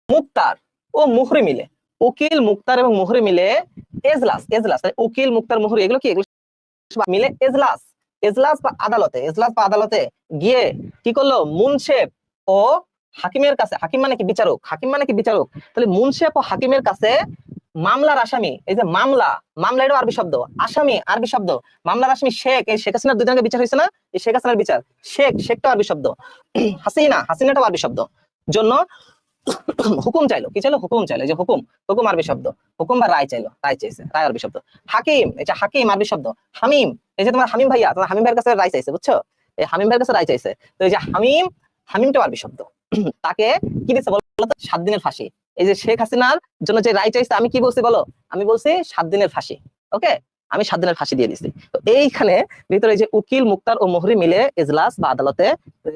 মুক্তার ও মুহরি মিলে, উকিল মুক্তার এবং মুহরি মিলে এজলাস, এজলাস উকিল মুক্তার মুহরি এগুলো কি, এগুলো মিলে এজলাস, এজলাস বা আদালতে, এজলাস বা আদালতে গিয়ে কি করলো, মুনশেফ ও হাকিমের কাছে, হাকিম মানে কি বিচারক, হাকিম মানে কি বিচারক, তাহলে মুনশেফ ও হাকিমের কাছে মামলার আসামি, এই যে মামলা, মামলা এটা আরবি শব্দ, আসামি আরবি শব্দ, মামলার আসামি শেখ, এই শেখ হাসিনার দুজনকে বিচার হয়েছে না, এই শেখ হাসিনার বিচার, শেখ, শেখটা আরবি শব্দ, হাসিনা, হাসিনাটা আরবি শব্দ, জন্য হুকুম চাইলো, কি চাইলো, হুকুম চাইলো, যে হুকুম, হুকুম আরবি শব্দ, হুকুম বা রায় চাইলো, রায় চাইছে, রায় আরবি শব্দ, হাকিম, এটা হাকিম আরবি শব্দ, হামিম, এই যে তোমার হামিম ভাইয়া, তোমার হামিম ভাইয়ের কাছে রায় চাইছে, বুঝছো, এই হামিম ভাইয়ের কাছে রায় চাইছে, তো এই যে হামিম, হামিমটা আরবি শব্দ, তাকে কি দিচ্ছে বলো তো, 7 দিনের ফাঁসি। এই যে শেখ হাসিনার জন্য যে রায় চাইছে, আমি কি বলছি বলো, আমি বলছি 7 দিনের ফাঁসি, ওকে, আমি 7 দিনের ফাঁসি দিয়ে দিছি। তো এইখানে ভিতরে যে উকিল মুক্তার ও মুহরি মিলে এজলাস বা আদালতে,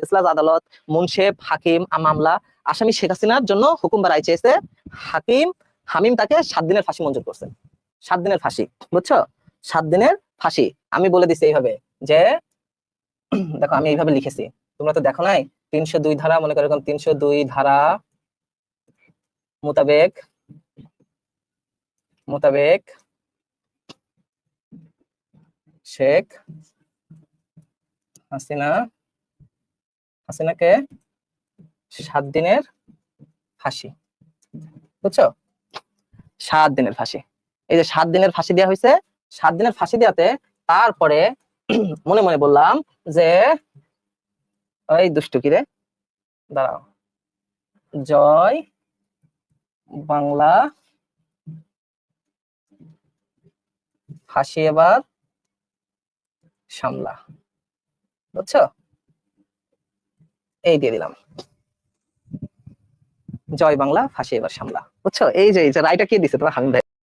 এজলাস আদালত, মুনশেফ, হাকিম, মামলা, আসামি শেখ হাসিনার জন্য হুকুম বা রায় চেয়েছে, হাকিম, হামিম তাকে 7 দিনের ফাঁসি মঞ্জুর করছেন, 7 দিনের ফাঁসি, বুঝছো, 7 দিনের ফাঁসি। আমি বলে দিছি এইভাবে যে দেখো আমি এইভাবে লিখেছি, তোমরা তো দেখো নাই, 302 ধারা, মনে করো এরকম 302 ধারা মোতাবেক, মোতাবেক শেখ হাসিনা, হাসিনাকে 7 দিনের ফাঁসি, বুঝছো, 7 দিনের ফাঁসি। এই যে 7 দিনের ফাঁসি দেওয়া হয়েছে, 7 দিনের ফাঁসি দেওয়াতে তারপরে মনে মনে বললাম যে ওই দুষ্টু কি রে, দাঁড়াও, জয় বাংলা, ফাঁসি এবার সামলা, বুঝছো, এই দিয়ে দিলাম, জয় বাংলা, ফাঁসি এবার সামলা, বুঝছো, এই যে রায়টা কে দিছে, তোমার হামিম ভাই।